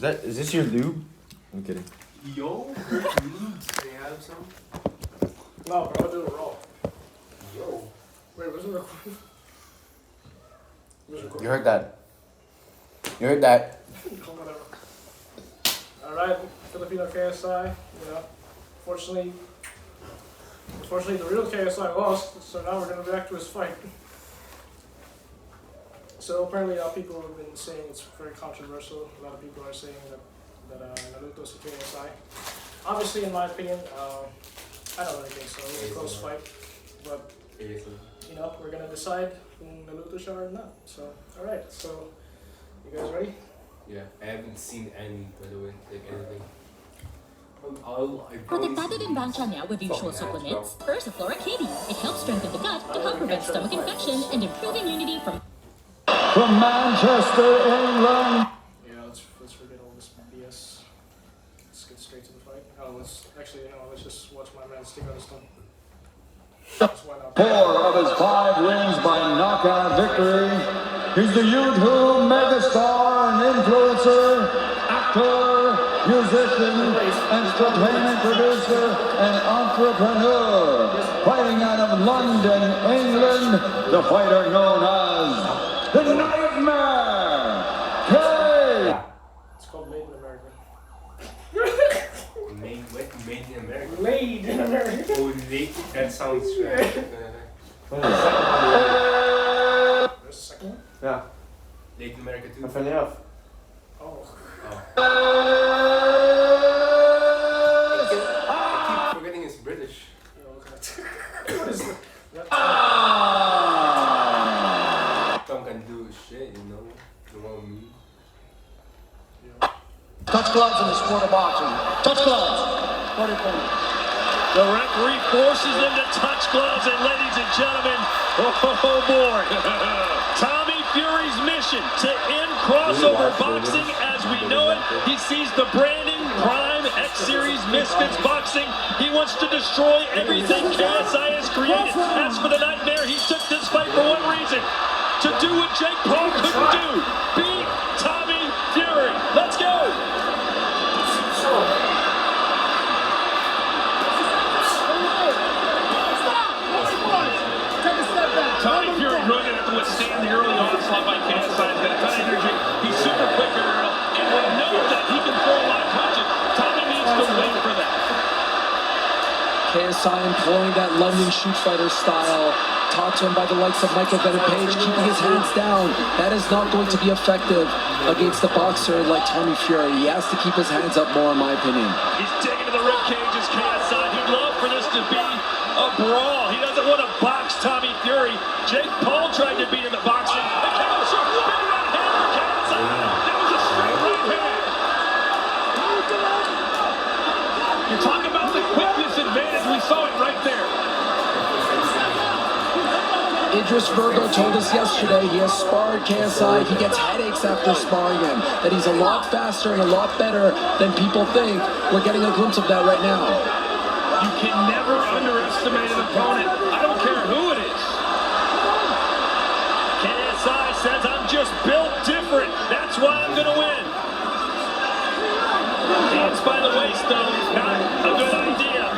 Is this your lube? I'm kidding. Yo, lubes. They have some. No, bro, I'll do it raw. Yo. Wait, where's the recording? You heard that. You heard that. Whatever. Alright, Filipino KSI. Yeah. Unfortunately, the real KSI lost, so now we're going to react to his fight. So apparently people have been saying it's very controversial. A lot of people are saying that Naruto's a KSI. Obviously, in my opinion, I don't really think so. It was a close fight. But, you know, we're going to decide kung Naruto siya or not. So, alright. So, you guys ready? Yeah, I haven't seen any, by the way, like anything. Protektado din ba ang tiyan niya with usual supplements? Versiflora KD. It helps strengthen the gut to help prevent stomach infection and improve immunity from Manchester, England. Yeah, let's forget all this BS. Let's get straight to the fight. Oh, let's just watch my man stick out his tongue. Why not? 4 of his 5 wins by knockout victory. He's the YouTube megastar and influencer, actor, musician, entertainment producer, and entrepreneur. Fighting out of London, England, the fighter known as the Nightmare. It's called Made in America. Made in America. Made in America. Oh, late. That sounds right. Where's the second one? There's the second one? Yeah. Late in America too. I'm finally off. Oh. I keep forgetting it's British. Yo, look at that. What is that? Tom can do shit, you know. You know what I mean? Touch gloves in the sport of boxing. Touch gloves. 40 points. The referee forces them to touch gloves, and ladies and gentlemen, oh boy. Tommy Fury's mission to end crossover boxing as we know it. He sees the branding, Prime, X-Series, Misfits boxing. He wants to destroy everything KSI has created. As for the Nightmare, he took this fight for one reason: to do what Jake Paul couldn't do. Beat Tommy Fury. Let's go! Tommy Fury really going to have to withstand the early onslaught by KSI. He's got a ton of energy. He's super quick aerial, and we know that he can throw a lot of punches. Tommy needs to wait for that. KSI employing that London shoot fighter style, taught to him by the likes of Michael Venom Page, keeping his hands down. That is not going to be effective against a boxer like Tommy Fury. He has to keep his hands up more, in my opinion. He's digging to the rib cages, KSI. He'd love for this to be a brawl. He doesn't want to box Tommy Fury. Jake Paul tried to beat him at boxing. The counter spin right hand for KSI. That was a straight right hand. You talk about the quickness advantage. We saw it right there. Idris Virgo told us yesterday he has sparred KSI. He gets headaches after sparring him. That he's a lot faster and a lot better than people think. We're getting a glimpse of that right now. You can never underestimate an opponent. I don't care who it is. KSI says, I'm just built different. That's why I'm going to win. Hands by the waist, though, not a good idea.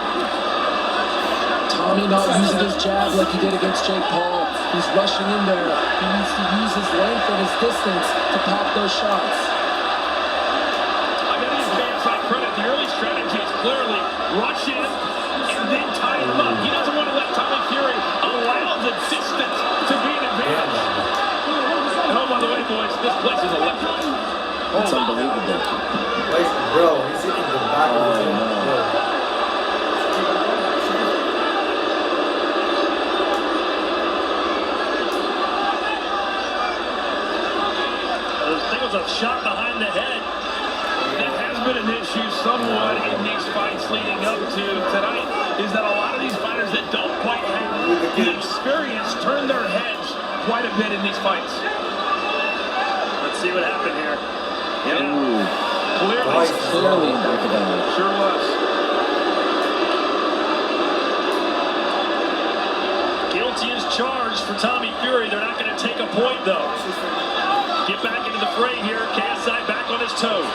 Tommy not using his jab like he did against Jake Paul. He's rushing in there. He needs to use his length and his distance to pop those shots. I got to give KSI credit. The early strategy is clearly rush in and then tie him up. He doesn't want to let Tommy Fury allow the distance to be an advantage. And oh, by the way, boys, this place is electric. That's unbelievable. Bro, he's hitting the back of his head. A shot behind the head. That has been an issue somewhat in these fights leading up to tonight, is that a lot of these fighters that don't quite have the experience turn their heads quite a bit in these fights. Let's see what happened here. Yeah. Clearly. Sure was. Guilty as charged for Tommy Fury. They're not going to take a point, though. Get back into the fray here. KSI back on his toes.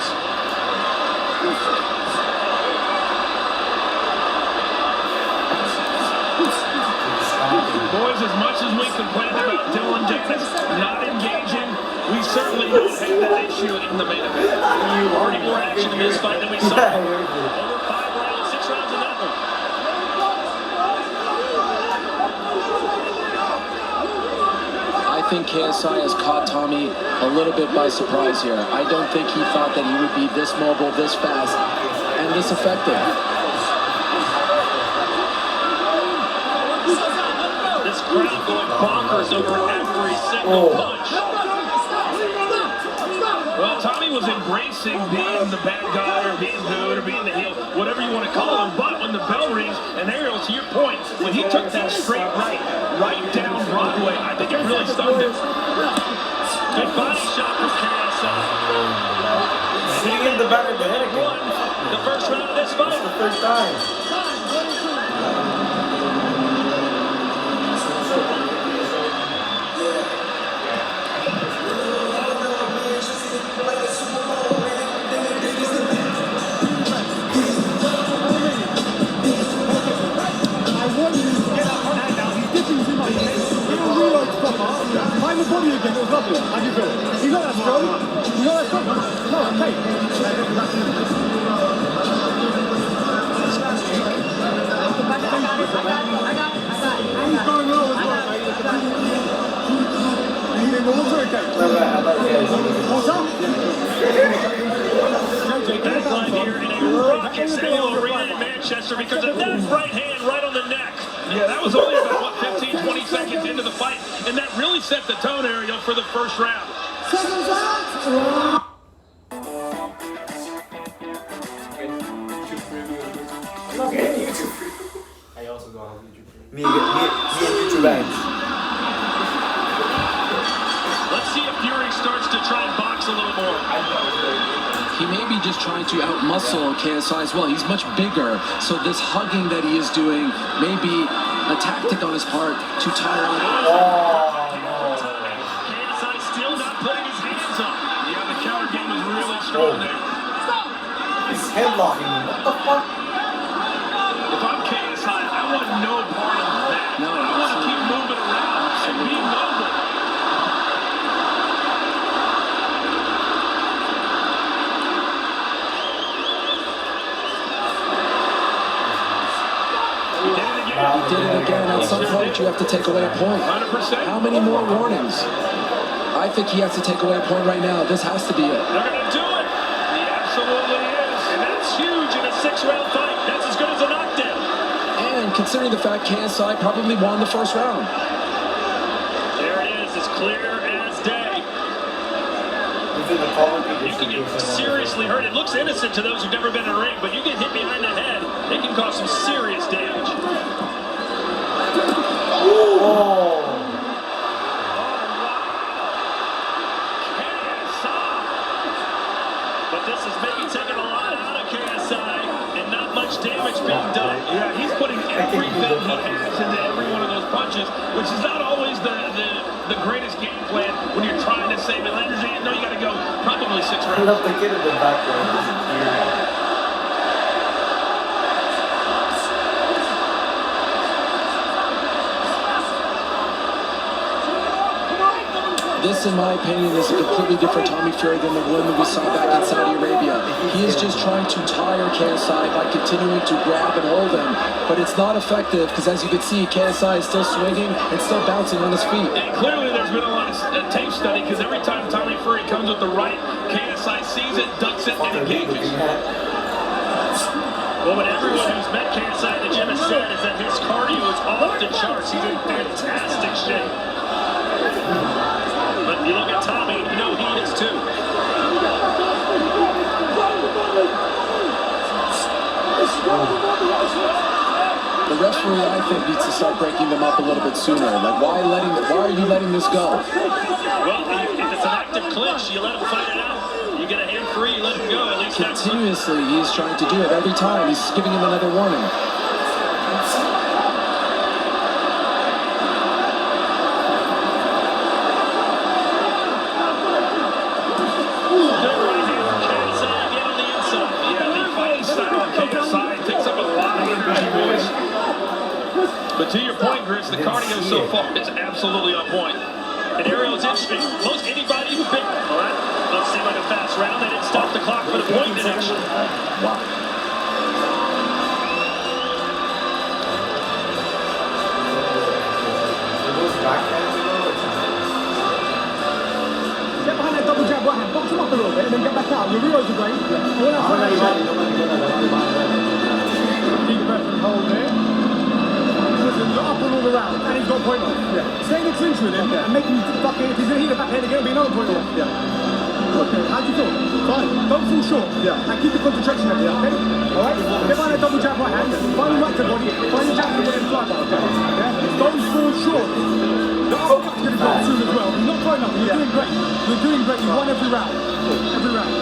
complaining about Dylan Dennis not engaging. We certainly don't have that issue in the main event. Already more action in this fight than we saw. Over 5 rounds, 6 rounds in that one. I think KSI has caught Tommy a little bit by surprise here. I don't think he thought that he would be this mobile, this fast, and this effective. This crowd going bonkers over every single punch. Well, Tommy was embracing being the bad guy or being good or being the heel, whatever you want to call him. But when the bell rings, and Ariel, to your point, when he took that straight right down Broadway, I think it really stunned him. Good body shot from KSI. Hitting in the back of the head again. Won the first round of this fight. It's the third time. Find the body again, it was lovely. How do you feel? You got that strong? You got that strong? No, okay. Who's going low as well? You need more water again? What's up? Backline here in a raucous Ariel Arena in Manchester because of that right hand right on the neck. Yeah, that was only about, 15, 20 seconds into the fight, and that really set the tone, Ariel, for the first round. I also don't have YouTube Premium. Me and YouTube ads. Let's see if Fury starts to try and box a little more. He may be just trying to outmuscle KSI as well. He's much bigger, so this hugging that he is doing may be a tactic on his part to tire out. KSI still not putting his hands up. Yeah, the counter game is really strong there. He's headlocking me. What the fuck? If I'm KSI, I want no part of that. No, I want to keep moving around and be mobile. He did it again. At some point, you have to take away a point. 100%. How many more warnings? I think he has to take away a point right now. This has to be it. They're going to do it. He absolutely is. And that's huge in a 6-round fight. That's as good as a knockdown. And considering the fact KSI probably won the first round. There it is. It's clear as day. You can get seriously hurt. It looks innocent to those who've never been in a ring, but you get hit behind the head, it can cause some serious damage. But this is maybe taking a lot out of KSI and not much damage being done. Yeah, he's putting everything he has into every one of those punches, which is not always the greatest game plan when you're trying to save energy. No, you got to go probably 6 rounds. I love the kid in the background. This, in my opinion, is a completely different Tommy Fury than the one that we saw back in Saudi Arabia. He is just trying to tire KSI by continuing to grab and hold him, but it's not effective because, as you can see, KSI is still swinging and still bouncing on his feet. And clearly there's been a lot of tape study because every time Tommy Fury comes with the right, KSI sees it, ducks it, and engages. Well, what everyone who's met KSI in the gym has said is that his cardio is off the charts. He's in fantastic shape. But you look at Tommy, you know he is too. The referee, I think, needs to start breaking them up a little bit sooner. Like, why are you letting this go? Well, if it's an active clinch, you let him fight it out. You get a hand free, you let him go. At least Continuously, he's trying to do it every time. He's giving him another warning. But to your point, Gris, Alex, the cardio so far is absolutely on point. And Ariel's interesting. Most anybody even big. Well, that doesn't seem like a fast round. They didn't stop the clock for the point deduction. Wow. Get behind that double jab right hand, box him up a little bit, and then get back out. Your reels are great. And when I find that shot, deep breath and hold there. Listen, you're up and all around, and he's got point off. Stay in the clinch with him and make him fucking, if he's going to hit the backhand again, it'll be another point off. Okay, how do you feel? Fine. Don't fall short. And keep the concentration up there, okay? Alright? Get behind that double jab right hand, find him right to body, find the jab to win fly bar, okay? Don't fall short. The uppercut's going to go soon as well. You're not quite enough. You're doing great. You're doing great. You won every round. Every round.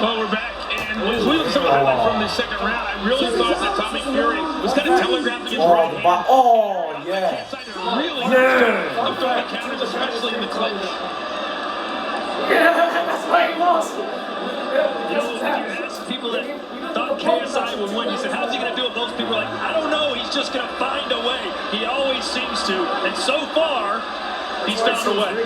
Well, we're back, and as we look at some highlights from this second round, I really thought that Tommy Fury was kind of telegraphing his right hand. Oh, yeah. Really of throwing counters, especially in the clinch. Yeah, that's why he lost. You know, when you ask people that thought KSI would win, you said, how's he going to do it? Most people are like, I don't know, he's just going to find a way. He always seems to, and so far, he's found a way.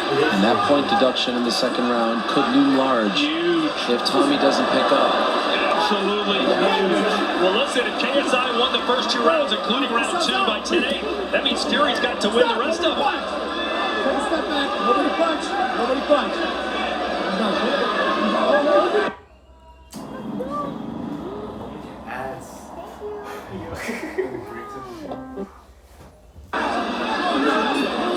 And that point deduction in the second round could loom large if Tommy doesn't pick up. Absolutely huge. Well, listen, if KSI won the first 2 rounds, including round 2 by 10-8, that means Fury's got to win the rest of them. Take a step back. Nobody punch. Nobody punch.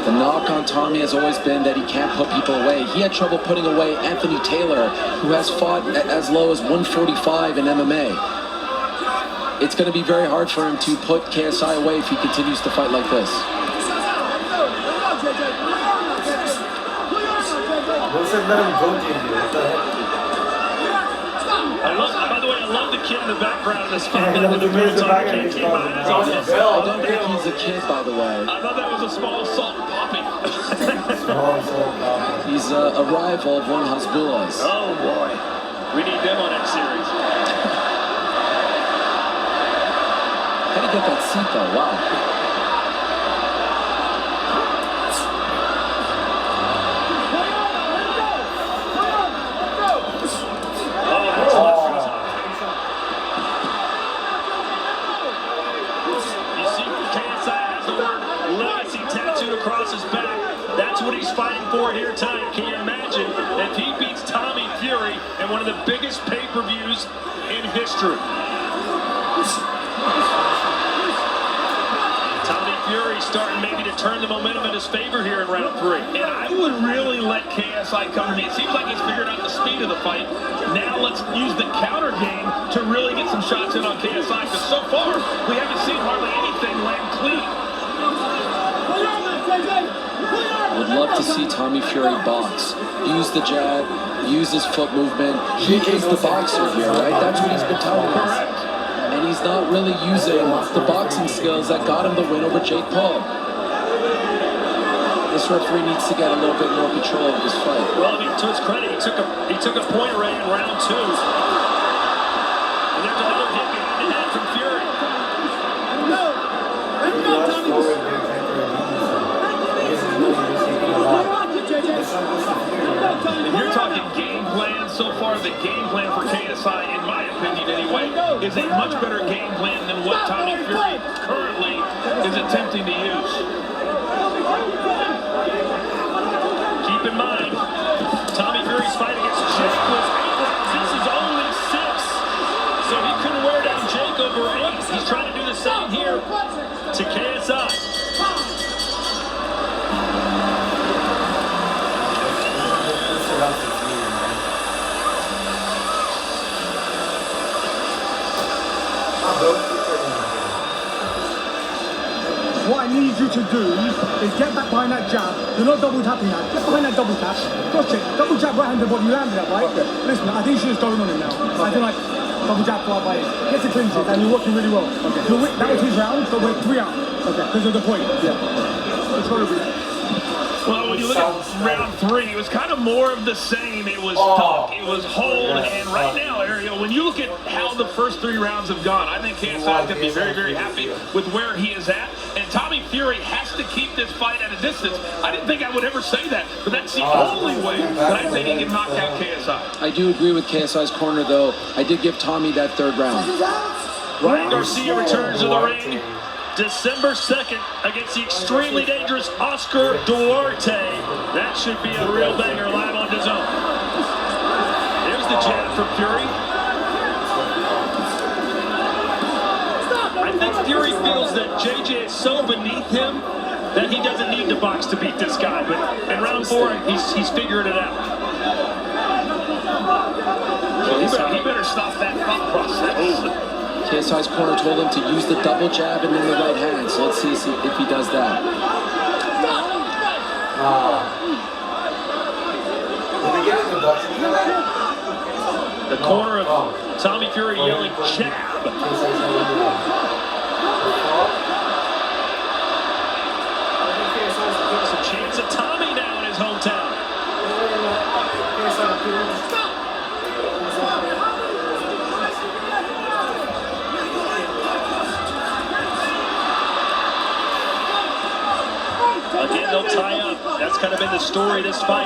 The knock on Tommy has always been that he can't put people away. He had trouble putting away Anthony Taylor, who has fought at as low as 145 in MMA. It's going to be very hard for him to put KSI away if he continues to fight like this. Wilson, let him go, JJ. What the heck? By the way, I love the kid in the background of this fight. Yeah, With the boots on. I can't keep my eyes off him. I don't think he's a kid, by the way. I thought that was a small salt poppy. He's a rival of one Hasbullah's. Oh boy, we need them on that series. How do you get that seat though? Wow. You see, KSI has the word legacy tattooed across his back. That's what he's fighting for here tonight. Can you imagine if he beats Tommy Fury in one of the biggest pay-per-views in history? Tommy Fury starting maybe to turn the momentum in his favor here in round 3. And I would really let KSI come to me. It seems like he's figured out the speed of the fight. Now let's use the counter game to really get some shots in on KSI, because so far we haven't seen hardly anything land clean. Would love to see Tommy Fury box. Use the jab, use his foot movement. He is the boxer here, right? That's what he's been telling us. And he's not really using the boxing skills that got him the win over Jake Paul. This referee needs to get a little bit more control of this fight. Well, I mean, to his credit, he took a point away in round 2. And there's another hit behind the head from Fury. If you're talking game plan, so far the game plan for KSI, in my opinion anyway, is a much better game plan than what Tommy Fury currently is attempting to use. Keep in mind, Tommy Fury's fight against Jake was 8 rounds. This is only 6. So he couldn't wear down Jake over 8. He's trying to do the same here to KSI. What I need you to do is get back behind that jab. You're not double tapping that. Get behind that double tap. Cross check. Double jab right handed body. You landed that, right? Okay. Listen, I think you should just go in on him now. I feel like double jab fly by him. Get to clinches and you're working really well. Okay. That was his round, but we're 3 out. Okay. Because of the point. Yeah. Let's go over there. Well, when you look at round 3, it was kind of more of the same. It was tuck, it was hold, and right now, Ariel, when you look at how the first 3 rounds have gone, I think KSI is going to be very, very happy with where he is at. And Tommy Fury has to keep this fight at a distance. I didn't think I would ever say that, but that's the only way that I think he can knock out KSI. I do agree with KSI's corner, though. I did give Tommy that 3rd round. Ryan Garcia returns to the ring December 2nd against the extremely dangerous Oscar Duarte. That should be a real banger live on DAZN. There's the jab from Fury. I think Fury feels that JJ is so beneath him that he doesn't need to box to beat this guy. But in round 4, he's figuring it out. He better stop that thought process. KSI's corner told him to use the double jab and then the right hand. So let's see if he does that. The corner of Tommy Fury yelling jab. There's a chance of Tommy now in his hometown. Again, they'll tie up. That's kind of been the story of this fight.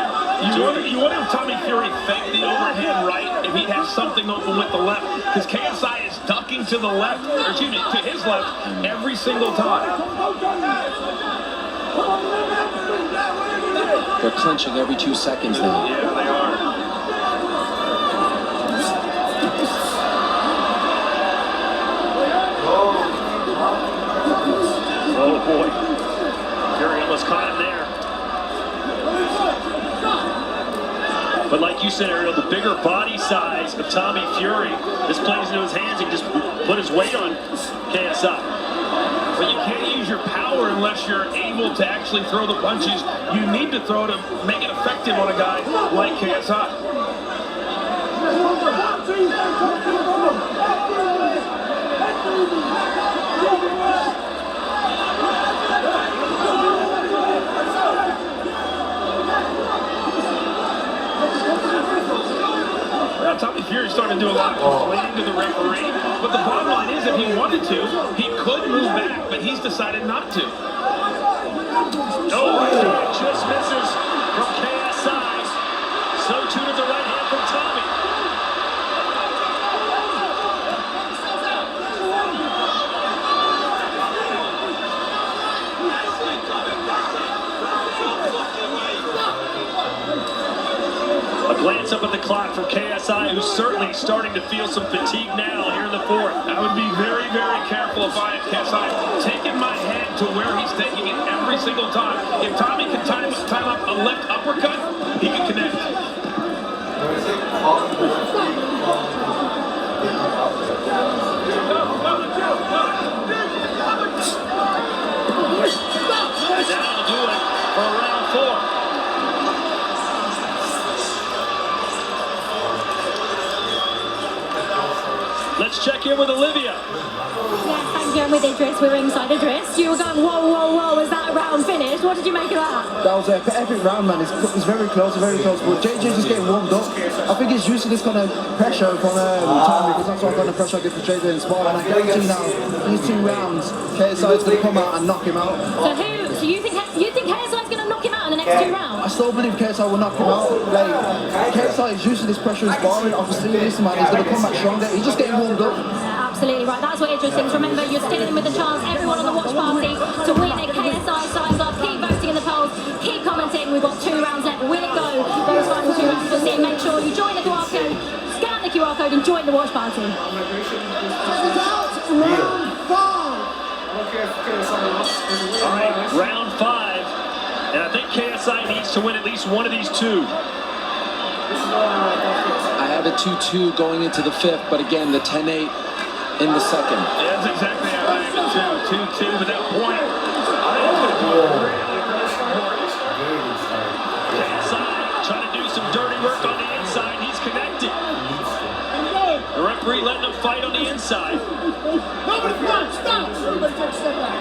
You wonder if Tommy Fury faked the overhand right if he has something open with the left, because KSI is ducking to the left, or excuse me, to his left every single time. They're clinching every 2 seconds now. Yeah, they are. Oh boy. Fury almost caught him there. But like you said, Ariel, the bigger body size of Tommy Fury, this plays into his hands. He just put his weight on KSI. But you can't use your power unless you're able to actually throw the punches you need to throw to make it effective on a guy like KSI. Tommy Fury started to do a lot of complaining to the referee, but the bottom line is if he wanted to, he could move back, but he's decided not to. Oh, it just misses from KSI. So too did the right hand from Tommy. A glance up at the clock from KSI, who's certainly starting to feel some fatigue now here in the 4th. I would be very, very careful if I had KSI taking my head to where he's taking it every single time. If Tommy can time up a left uppercut, he can connect. And that'll do it for round 4. Let's check in with Olivia. Yes, thank you. I'm with Idris. We're inside Idris. You were going, whoa, whoa, whoa. Is that a round finish? What did you make of that? That was an epic round, man. It's very close, very close. But JJ just getting warmed up. I think he's used to this kind of pressure from Tommy, because that's what kind of pressure I get for JJ in sport. And I guarantee now, these 2 rounds, KSI is going to come out and knock him out. So you think KSI is going to knock him out in the next 2 rounds? I still believe KSI will knock him out. Like, KSI is used to this pressure in sparring. Obviously, this man is going to come back stronger. He's just getting warmed up. Yeah, absolutely right. That's what Idris thinks. Remember, you're still in with a chance, everyone on the watch party, to win a KSI signs off. Keep voting in the polls. Keep commenting. We've got 2 rounds left. Will it go? Those final 2 rounds. You'll see. Make sure you join the QR code, scan the QR code, and join the watch party. All right, round 5. And I think KSI needs to win at least one of these 2. I have a 2-2 going into the 5th, but again, the 10-8 in the 2nd. Yeah, that's exactly how I have it too. 2-2, but that point, KSI trying to do some dirty work on the inside. He's connected. The referee letting him fight on the inside.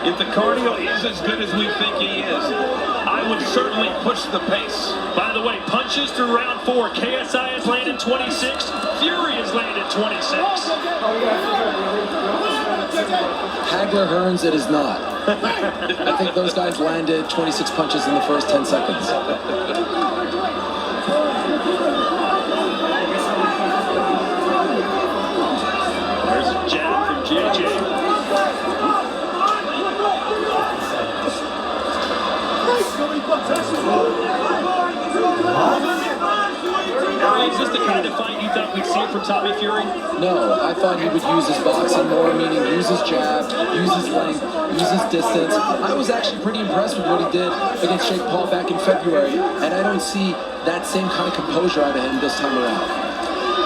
If the cardio is as good as we think he is, I would certainly push the pace. By the way, punches through round 4. KSI has landed 26. Fury has landed 26. Hagler Hearns, it is not. I think those guys landed 26 punches in the first 10 seconds. There's a jab from JJ. Is this the kind of fight you thought we'd see from Tommy Fury? No, I thought he would use his boxing more, meaning use his jab, use his length, use his distance. I was actually pretty impressed with what he did against Jake Paul back in February, and I don't see that same kind of composure out of him this time around.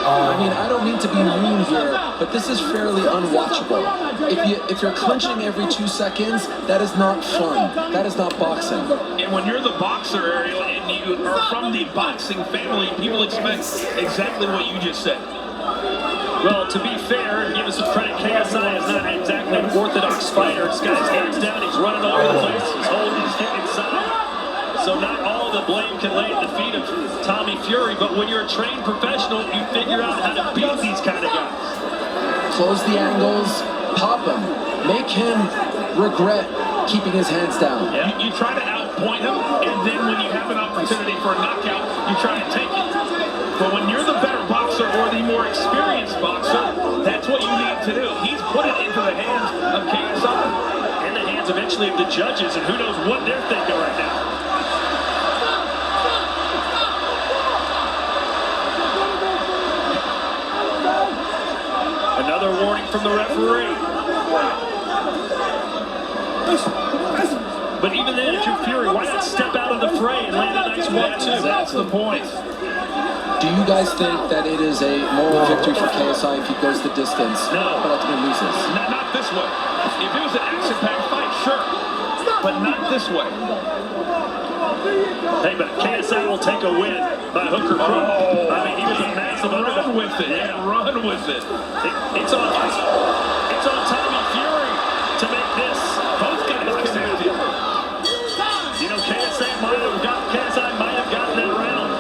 I mean, I don't mean to be mean here, but this is fairly unwatchable. If you're clinching every 2 seconds, that is not fun. That is not boxing. And when you're the boxer, Ariel, and you are from the boxing family, people expect exactly what you just said. Well, to be fair, and give us some credit, KSI is not exactly an orthodox fighter. This guy's hands down, he's running all over the place, he's holding his hip inside. So not all the blame can lay at the feet of Tommy Fury, but when you're a trained professional, you figure out how to beat these kind of guys. Close the angles, pop him, make him regret keeping his hands down. Yeah. You try to outpoint him, and then when you have an opportunity for a knockout, you try to take it. But when you're the better boxer or the more experienced boxer, that's what you need to do. He's put it into the hands of KSI. In the hands eventually of the judges, and who knows what they're thinking right now. Another warning from the referee. But even then, if you're Fury, why not step out of the fray and land a nice 1-2? That's the point. Do you guys think that it is a moral victory for KSI if he goes the distance, No. but ultimately loses? Not this way. If it was an action-packed fight, sure. But not this way. Hey, but KSI will take a win by hook or crook. I mean, he was a massive underdog. Run with it. Yeah, run with it. It's on Tommy Fury to make this. Both guys connected. You know, KSI might have gotten that round.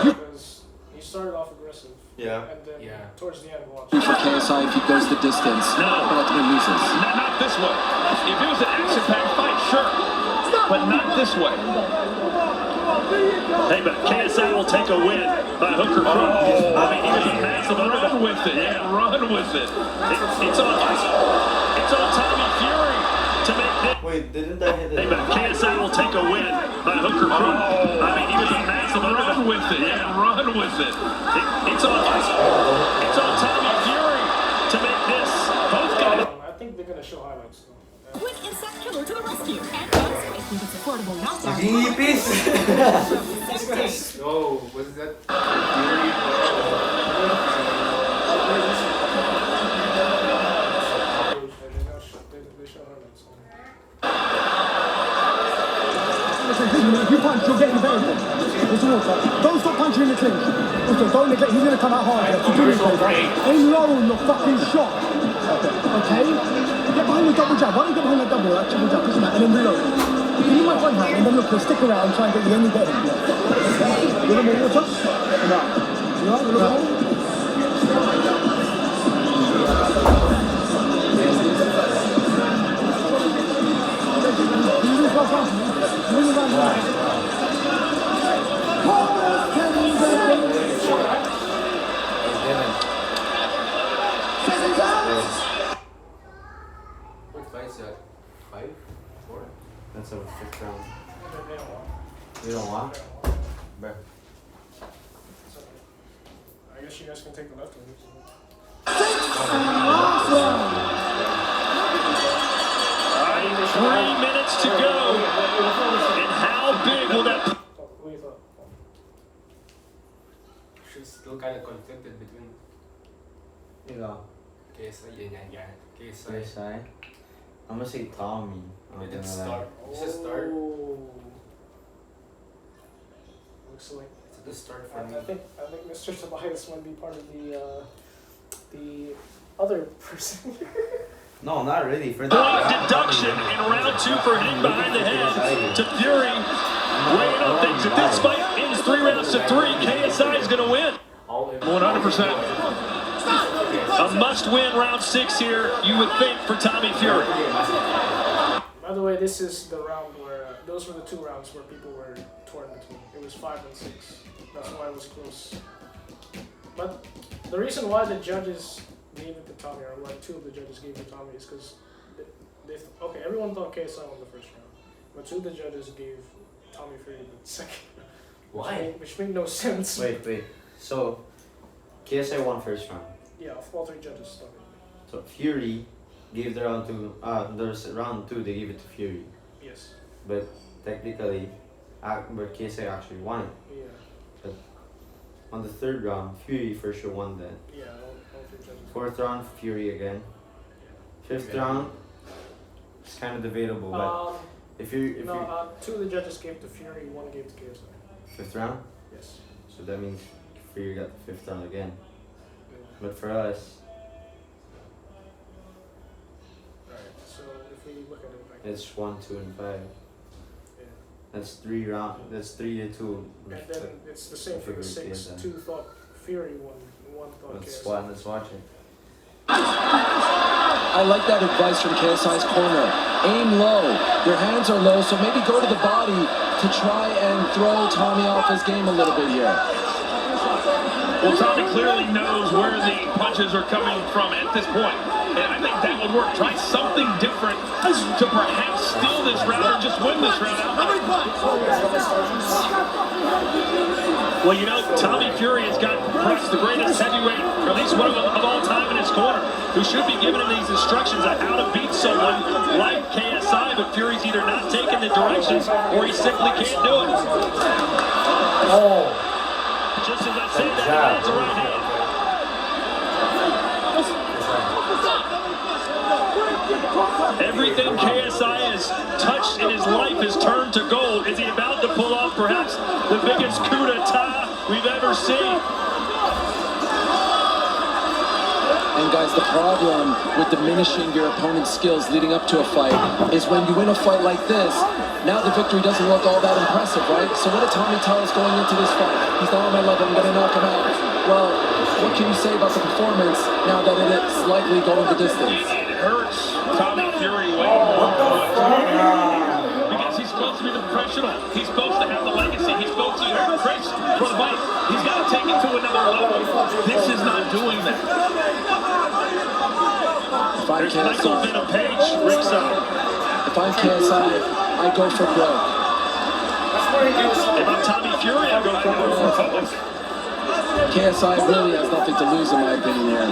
Because he started off aggressive. Yeah. And then Yeah. towards the end, watch. For KSI if he goes the distance, but ultimately loses. Not this way. If it was an action-packed fight, sure. But not this way. Hey, but KSI will take a win by hook or crook. I mean, he was a massive underdog. Run with it. Yeah, run with it. It's on Tommy Fury to make this. Wait, didn't I hit Hey, it? but KSI will take a win by hook or crook. I mean, he was a massive underdog. Run with it. Yeah, run with it. It's on Tommy Fury to make this. Both guys. I think they're gonna show highlights though. Quick insect killer to the rescue. And guns, I think it's affordable knockdown. Ipis! Oh, what is that? Fury? They show highlights. If you punch, you're getting better. It's water. Don't stop punching in the clinch. Also, don't neglect, he's going to come out hard. To do this, aim low on your fucking shot. Okay? Get behind the double jab. Why don't you get behind that double, that triple jab, push him out, and then reload. Give me my one hand, and then look, we'll stick around and try and get the end of the game. A little more water? No. You alright? A little more? What fight's that? 5? 4? That's a 6th round. They don't want. You don't want? They don't want. Bruh. So, I guess you guys can take the left one. All right, 3 minutes to go. And how big will that... What do you thought? She's still kind of conflicted between You know, KSI and KSI. KSI. I'm gonna say Tommy. It did start. It's a start. Looks like It's a good start for I me. think Mr. Tobias might be part of the other person. No, not really. For Broad deduction in round 2 for hitting behind the head to Fury. Weighing on things. If this fight ends 3 rounds to 3, KSI is going to win. 100%. A must-win round 6 here, you would think, for Tommy Fury. By the way, this is the round where those were the 2 rounds where people were torn between. It was 5 and 6. That's why it was close. But the reason why the judges gave it to Tommy, or why 2 of the judges gave it to Tommy, is because okay, everyone thought KSI won the first round, but 2 of the judges gave Tommy Fury the second. Why? Which made no sense. Wait. So, KSI won first round. Yeah, all 3 judges started. So Fury gave the round 2. There's round 2. They gave it to Fury. Yes. But technically, but KSI actually won it. Yeah. But on the 3rd round, Fury for sure won that. Yeah, all 3 judges. 4th round, Fury again. 5th round, it's kind of debatable. But if you 2 of the judges gave to Fury, 1 gave to KSI. 5th round, Yes. so that means Fury got the 5th round again. Yeah. But for us, Right. So if we look at it like it's 1, 2, and 5. yeah. That's 3 round. That's 3 to 2. And then it's the same for the 6. 2 thought Fury won, 1 thought KSI. Let's watch it. I like that advice from KSI's corner. Aim low. Your hands are low, so maybe go to the body to try and throw Tommy off his game a little bit here. Well, Tommy clearly knows where the punches are coming from at this point. And I think that would work. Try something different to perhaps steal this round or just win this round outright. Well, you know, Tommy Fury has got perhaps the greatest heavyweight, or at least one of all time in his corner, who should be giving him these instructions on how to beat someone like KSI, but Fury's either not taking the directions or he simply can't do it. Oh! Just as I say that, he lands a right hand. Everything KSI has touched in his life has turned to gold. Is he about to pull off perhaps the biggest coup d'etat we've ever seen? And guys, the problem with diminishing your opponent's skills leading up to a fight is when you win a fight like this, now the victory doesn't look all that impressive, right? So what did Tommy tell us going into this fight? He's not on my level, I'm gonna knock him out. Well, what can you say about the performance now that it is likely going the distance? It hurts Tommy Fury way more because he's supposed to be the professional. He's supposed to have the legacy. He's supposed to earn Chris for the fight. He's got to take it to another level. This is not doing that. There's Michael Venom Page, ringside. If I'm KSI, I go for broke. If I'm Tommy Fury, I go for broke. KSI really has nothing to lose, in my opinion, here.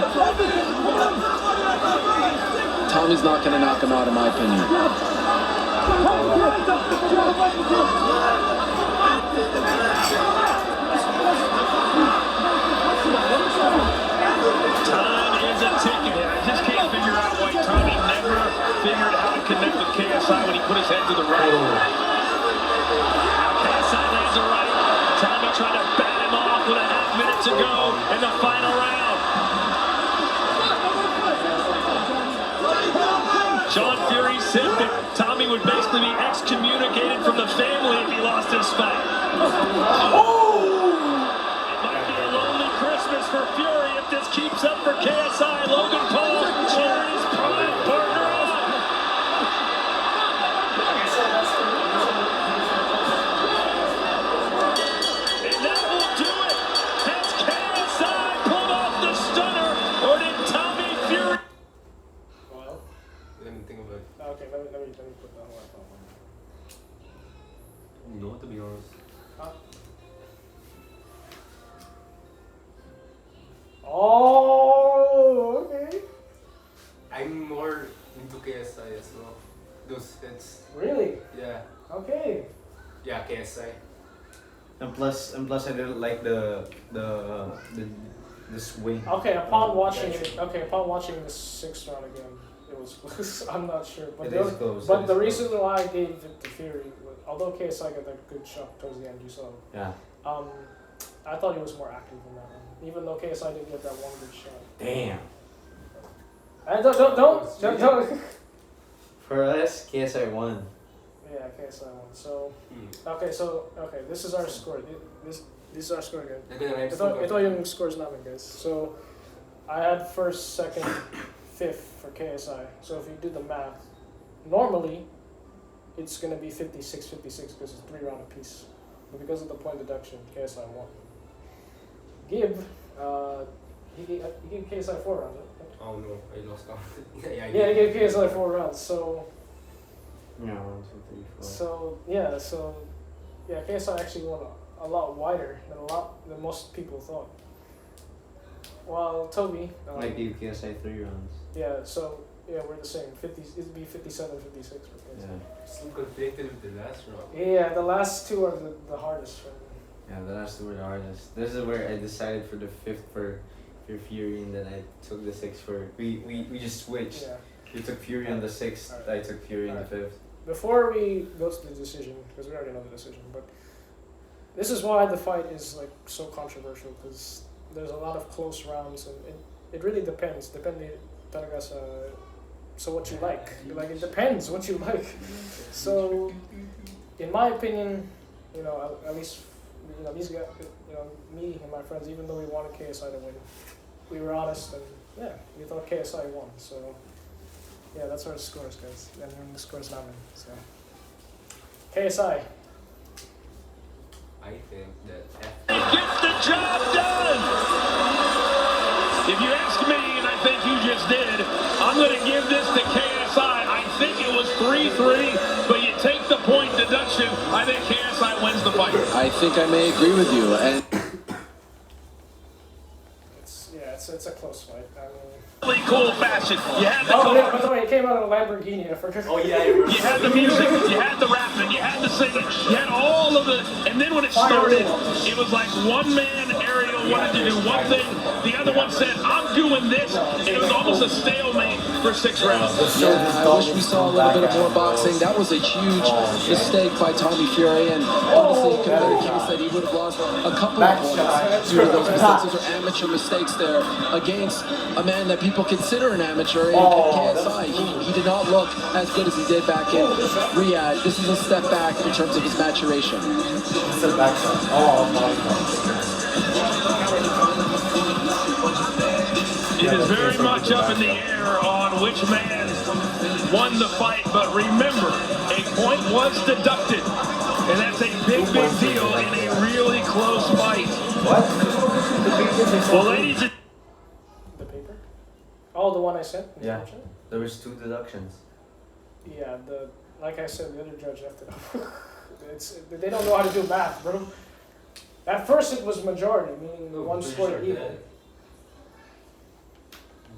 Tommy's not going to knock him out, in my opinion. Time is a ticket. I just can't figure out why Tommy never figured out how to connect with KSI when he put his head to the right. Now KSI lands a right. Tommy trying to bat him off with a half-minute to go in the final round. Sean Fury said that Tommy would basically be excommunicated from the family if he lost his fight. It might be a lonely Christmas for Fury if this keeps up for KSI. Logan Paul cheering his prime partner on. And that will do it. Has KSI pulled off the stunner, or did Tommy Fury? Well, Let me think of it. okay, let me put that one on. I don't know, to be honest. Huh? Oh, okay. I'm more into KSI as well. Those hits. Really? Yeah. Okay. Yeah, KSI. And plus, I didn't like the swing. Okay, upon watching it, the 6th round again, it was close. I'm not sure, but It is close. but the reason why I gave it to Fury, although KSI got that good shot towards the end, you saw. Yeah. I thought he was more active in that one, even though KSI didn't get that one good shot. Damn. And don't. For us, KSI won. Yeah, KSI won. So okay, this is our score. This is our score again. Ito yung scores namin, guys. So I had first, second, fifth for KSI. So if you do the math, normally it's gonna be 56-56 because it's 3 round apiece. But because of the point deduction, KSI won. He gave KSI 4 rounds, right? Oh no, I lost count. Yeah, he gave KSI 4 rounds. So Yeah, 1, 2, 3, 4. so KSI actually won a lot wider than most people thought. While Toby I gave KSI 3 rounds. yeah, so we're the same. 50. It'd be 57-56 for KSI. Yeah. Still conflicted with the last round. Yeah, the last two are the hardest for me. Yeah, the last two were the hardest. This is where I decided for the 5th for Fury, and then I took the 6th for we just switched. Yeah. You took Fury on the 6th. Alright. I took Fury on the 5th. Before we go to the decision, because we already know the decision, but this is why the fight is like so controversial, because there's a lot of close rounds, and it really depends. Depende talaga sa what you like. Like it depends what you like. So, in my opinion, at least these guys, me and my friends, even though we wanted KSI to win, we were honest and we thought KSI won. So. Yeah, that's our scores, guys. And then the scores namin. So, KSI. I think that It gets the job done! If you ask me, and I think you just did, I'm going to give this to KSI. I think it was 3-3, but you take the point deduction. I think KSI wins the fight. I think I may agree with you. And It's a close fight. I mean, Really cool fashion. You had the by the way, it came out of a Lamborghini. I forgot. oh yeah, I remember. You had the music, you had the rapping, you had the singing, you had all of the, and then when it started, it was like one man, Ariel, wanted to do one thing, the other one said, I'm doing this, and it was almost a stalemate for 6 rounds. yeah, I wish we saw a little bit of more boxing. That was a huge mistake by Tommy Fury, and honestly, it could have been a case that he would have lost a couple of points due to those mistakes. Those are amateur mistakes there against a man that people consider an amateur in KSI. He did not look as good as he did back in Riyadh. This is a step back in terms of his maturation. Step back shot. It is very much up in the air on which man won the fight, but remember, a point was deducted, and that's a big deal in a really close fight. What? Well, ladies and The paper? Oh, the one I sent? Yeah. There was 2 deductions. Yeah, like I said, the other judge left it up. They don't know how to do math, bro. At first it was majority, meaning the one scored even.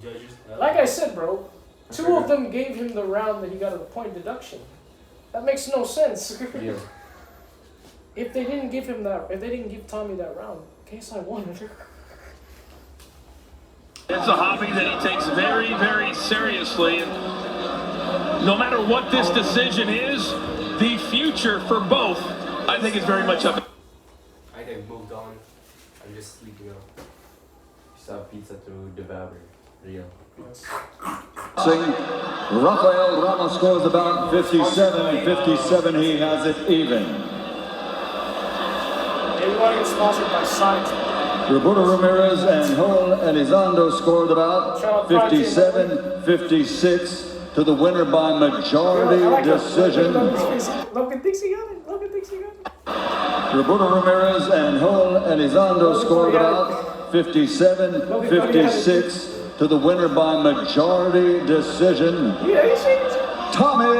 Judges. Like I said, bro, 2 of them gave him the round that he got a point deduction. That makes no sense. Yeah. If they didn't give him that, if they didn't give Tommy that round, KSI won. it's a hobby that he takes very, very seriously, and no matter what this decision is, the future for both, I think, is very much up. I think moved on. I'm just sleeping now. Saw pizza to devour. Real. Yes. Rafael Ramos scores about 57. He has it even. Hey, we want to get sponsored by Science. Roberto Ramirez and Joel Elizondo scored about 57-56 to the winner by majority decision. Logan thinks he got it. Logan thinks he got it. Roberto Ramirez and Joel Elizondo scored about 57-56 to the winner by majority decision. Yeah, he's shaking his head. Tommy!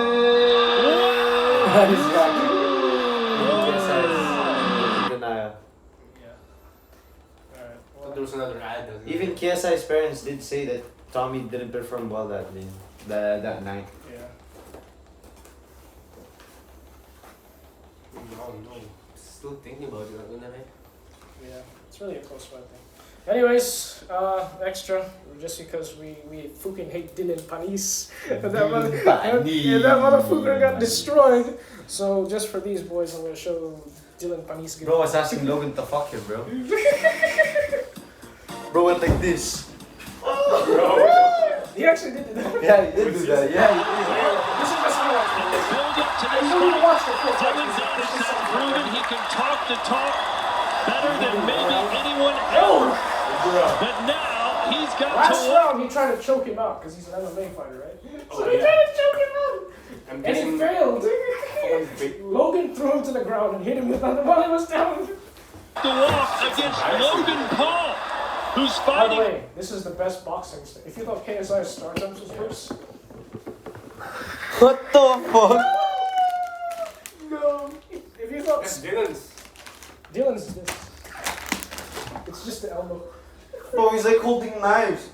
Denial. Alright, But there was another ad. Even KSI's parents did say that Tommy didn't perform well that day, that night. yeah. No. Still thinking about it. Yeah, it's really a close fight thing. Anyways, extra, just because we fucking hate Dylan Panis. that motherfucker got destroyed. So just for these boys, I'm gonna show Dylan Panis. Bro, I was asking Logan to fuck you, bro. Bro went like this. Bro. He actually did that. Yeah, he did do that. Yeah, he did. This is just how I Build up to this fight. Dylan Dennis has proven he can talk the talk better than maybe anyone else. But now he's got last to round he tried to choke him out because he's an MMA fighter, right? Oh, So he yeah. tried to choke him out. I'm And he failed. Logan threw him to the ground and hit him with another while he was down. the walk against Logan Paul, who's By the fighting. way, this is the best boxing stuff. If you thought KSI Star Jumps was worse, What the fuck? no. If you thought That's Dylan's. Dylan's is this, it's just the elbow. Bro, he's like holding knives.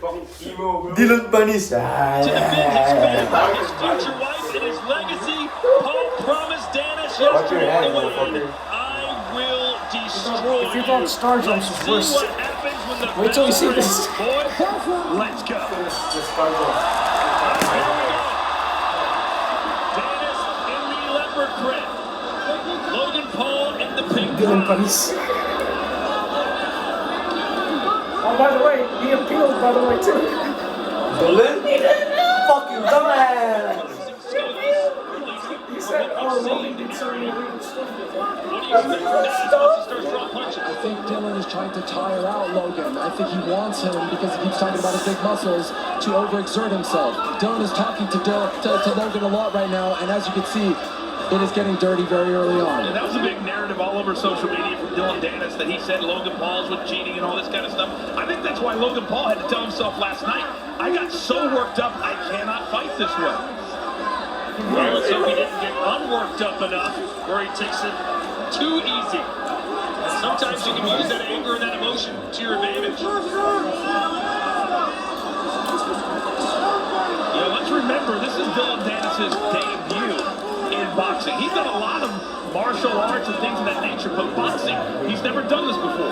Fucking emo, bro. Dylan Panis. To defend his family, his future wife, and his legacy, Paul promised Dennis Watch your yesterday head, the win. motherfucker. I will destroy If you thought Star Jumps was See worse, what happens when the wait till you see bell this. rings, boys. Let's go. Just start off. Here we go. Dennis in the leopard print. Logan Paul in the pink Dylan top. Panis. Oh, by the way, he appealed, by the way, too. Dylan? Fucking dumbass. He said, oh, Logan did so many illegal stuff. I think Dylan is trying to tire out Logan. I think he wants him because he keeps talking about his big muscles to overexert himself. Dylan is talking to Logan a lot right now, and as you can see, it is getting dirty very early on. And that was a big narrative all over social media from Dylan Dennis that he said Logan Paul's was cheating and all this kind of stuff. I think that's why Logan Paul had to tell himself last night, I got so worked up, I cannot fight this way. Well, let's hope he didn't get unworked up enough where he takes it too easy. Sometimes you can use that anger and that emotion to your advantage. Yeah, let's remember, this is Dylan Dennis's debut in boxing. He's done a lot of martial arts and things of that nature, but boxing, he's never done this before.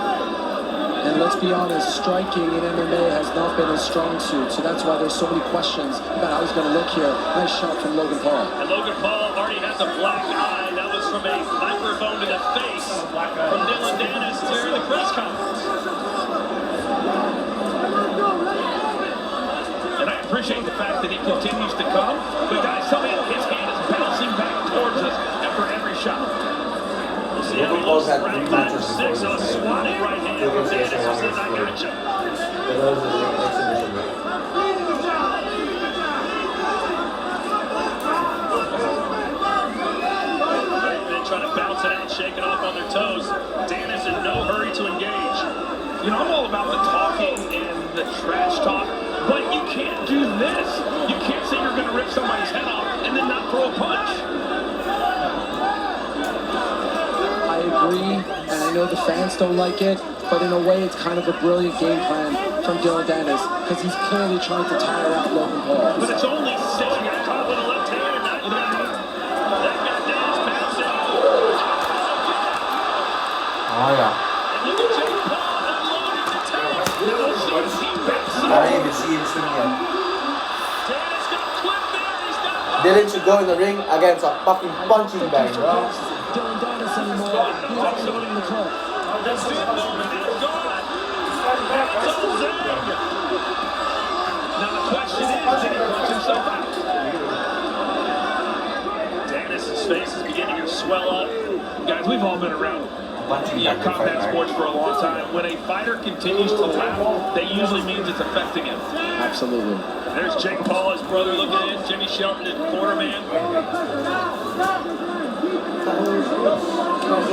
And let's be honest, striking in MMA has not been his strong suit, so that's why there's so many questions about how he's going to look here. Nice shot from Logan Paul. And Logan Paul already has a black eye. That was from a microphone to the face from Dylan Dennis during the press conference. And I appreciate the fact that he continues to come, but guys, tell me his hand is bouncing back towards us after every shot. We'll see how he looks in round 5 or 6 on a swatted right hand from Dennis who says, I gotcha. They're trying to bounce it out, shake it off on their toes. Dennis in no hurry to engage. You know, I'm all about the talking and the trash talk, but you can't do this. You can't say you're going to rip somebody's head off and then not throw a punch. I agree, and I know the fans don't like it, but in a way it's kind of a brilliant game plan from Dylan Dennis, because he's clearly trying to tire out Logan Paul. But it's only 6 guys caught with a left hand and not with a right. That got Dennis bouncing. Oh, yeah. And look at Jake Paul unloading the tank. I didn't even see him swing yet. Dennis got clipped there. He's not Dylan should go in the ring against a fucking punching bag, bro. Dylan Dennis anymore. He's also winning the club. Now the question is, did he punch himself out? Dennis's face is beginning to swell up. Guys, we've all been around combat sports for a long time. When a fighter continues to laugh, that usually means it's affecting him. Absolutely. There's Jake Paul, his brother looking in. Jimmy Shelton, his corner man.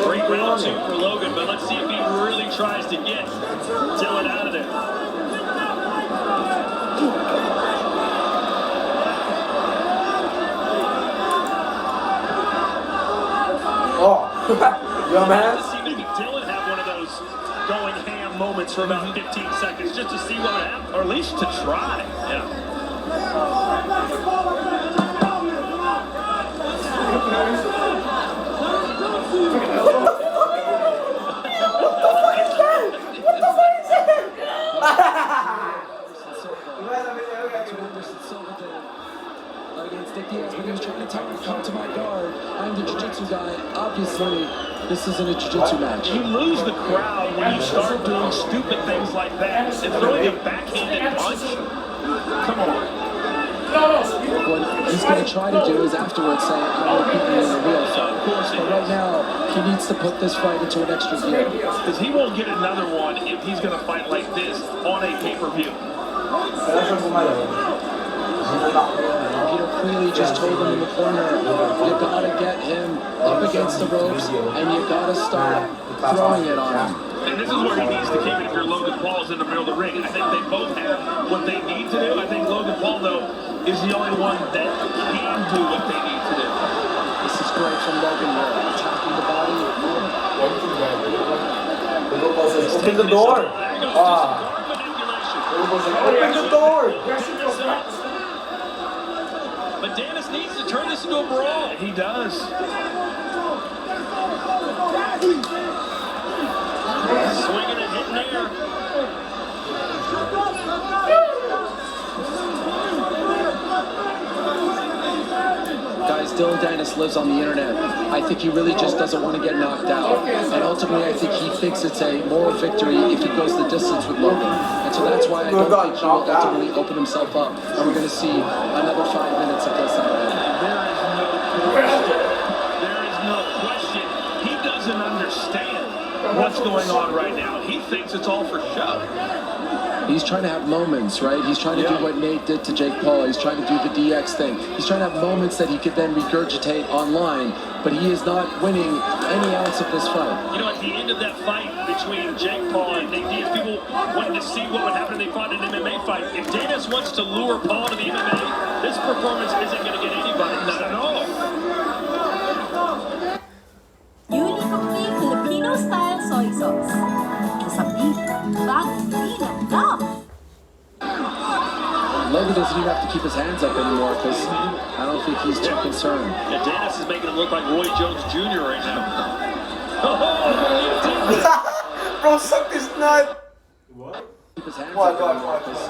Great round 2 for Logan, but let's see if he really tries to get Dylan out of there. Oh, yo, man. Let's see maybe Dylan have one of those going ham moments for about 15 seconds just to see what would happen, or at least to try. Yeah. Nick Diaz, but he was trying to tell him, come to my guard. I'm the jiu-jitsu guy. Obviously, this isn't a jiu-jitsu match. You lose the crowd when you start doing stupid things like that and throwing a backhanded punch. Come on. What he's going to try to do is afterwards say, I'm going to beat you in a real fight. Of course he But right now, he needs to put this fight into an extra gear. Because he won't get another one if he's going to fight like this on a pay-per-view. Peter Freely just told him in the corner, you gotta get him up against the ropes and you gotta start throwing it on him. And this is where he needs to keep it if you're Logan Paul's in the middle of the ring. I think they both have what they need to do. I think Logan Paul, though, is the only one that can do what they need to do. This is great from Logan here, attacking the body. Open the door! Open the door! But Dennis needs to turn this into a brawl. He does. Swinging and hitting there. Guys, Dylan Dennis lives on the internet. I think he really just doesn't want to get knocked out. And ultimately, I think he thinks it's a moral victory if he goes the distance with Logan. And so that's why I don't think he will ultimately open himself up. And we're going to see another 5 minutes of this out of him. There is no question. He doesn't understand what's going on right now. He thinks it's all for show. He's trying to have moments, right? He's trying to do what Nate did to Jake Paul. He's trying to do the DX thing. He's trying to have moments that he could then regurgitate online, but he is not winning any ounce of this fight. You know, at the end of that fight between Jake Paul and Nate Diaz, people wanted to see what would happen if they fought an MMA fight. If Dennis wants to lure Paul to the MMA, this performance isn't going to get anybody, not at all. Uniquely Filipino style soy sauce. Kasabi, bagong linang love. Logan doesn't even have to keep his hands up anymore because I don't think he's too concerned. Yeah, Dennis is making him look like Roy Jones Jr. right now. Bro, suck this nut! What? Keep his hands up anymore because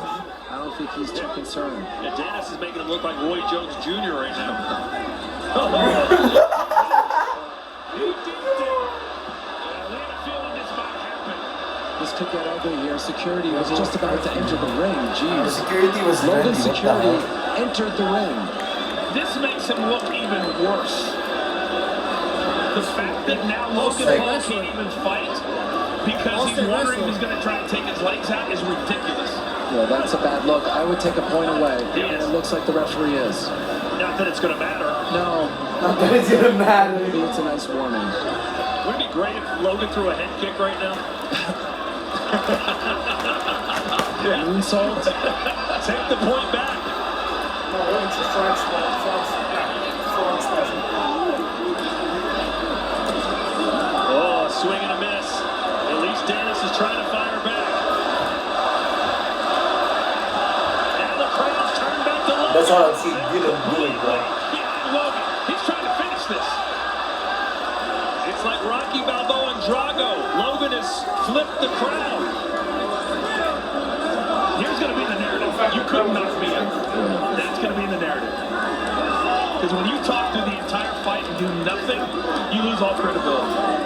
I don't think he's too concerned. Yeah, Dennis is making him look like Roy Jones Jr. right now. This could get ugly here. Security was just about to enter the ring. Jeez. Security was Logan's ready. security entered the ring. This makes him look even worse. The fact that now Logan Paul can't even fight because he's wondering if he's going to try to take his legs out is ridiculous. Yeah, that's a bad look. I would take a point away. And it looks like the referee is. Not that it's going to matter. No. Not that it's gonna matter. Maybe it's a nice warning. Wouldn't it be great if Logan threw a head kick right now? Moonsault. Take the point back. No, it's a frog special. Oh, swing and a miss. At least Dennis is trying to fire back. Now the crowd's turned back to Logan. That's all I've seen Dylan doing, bro. Yeah, Logan. He's trying to finish this. It's like Rocky Balboa and Drago. Logan has flipped the crowd. Here's going to be the narrative. You couldn't knock me out. That's going to be the narrative. Because when you talk through the entire fight and do nothing, you lose all credibility.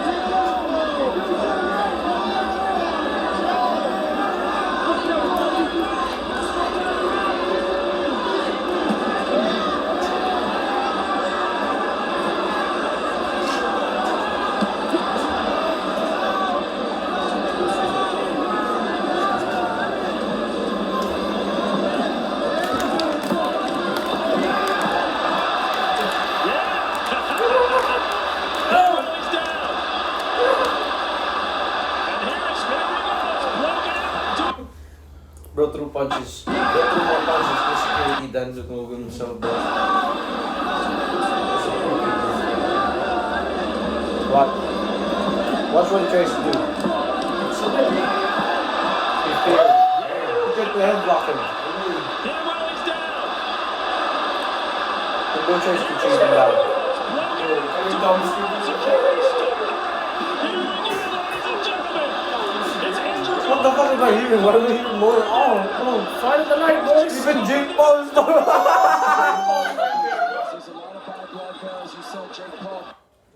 Bro threw punches. Bro threw more punches to security than to Logan himself, bro. Watch what he tries to do. He failed. He tried to head block him. The boy tries to chase him down. What the fuck am I hearing? What am I hearing more? Oh, come on. Fight of the night, boys. Even Jake Paul is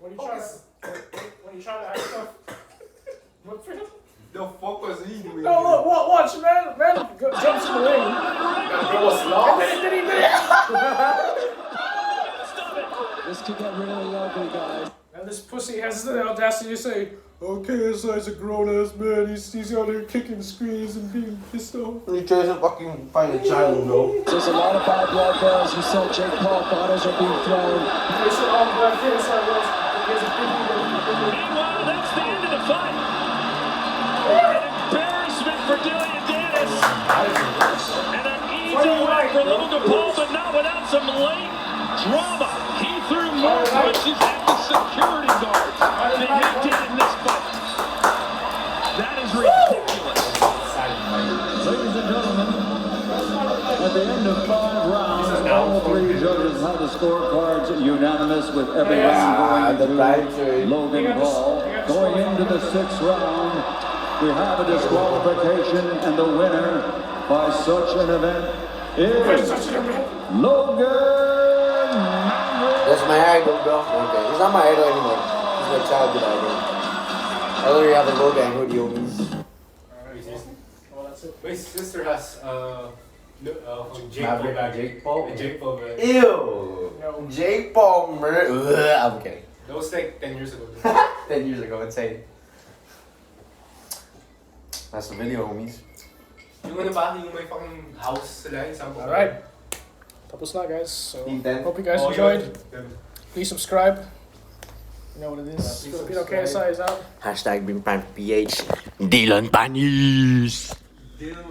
when you try to act tough. What for him? The fuck was he doing? No, look, watch, man. Jumps in the ring. That was lost. And then he did it. This could get really ugly, guys. And this pussy has the audacity to say, "Oh, KSI's a grown-ass man. He's out there kicking screens and being pissed off." He tries to fucking find a child, bro. There's a lot of bad blood there. As you said, Jake Paul bottles are being thrown. They said all black KSI was. There's a big Meanwhile, that's the end of the fight. An embarrassment for Dillian Dennis. And an easy win for Logan Paul, but not without some late drama. He threw more punches at the security guards than he did in this fight. That is ridiculous. Ladies and gentlemen, at the end of 5 rounds, all 3 judges had the scorecards unanimous with every round going to Logan Paul. Going into the 6th round, we have a disqualification, and the winner by such an event is Logan. That's my idol, bro. Okay, he's not my idol anymore. He's my childhood idol. I literally have a Logan hoodie homies. My sister has Jake Paul. Jake Paul. Man. Ew. No. Jake Paul. I'm kidding. That was like 10 years ago. 10 years ago, insane. That's the video, homies. Yung ano ba? Yung may fucking house sila. Alright. Tapos na, guys. So, Team 10. hope you guys enjoyed. Please subscribe. You know what it is. Filipino KSI is out. #BeamPrimePH. Dylan Panis.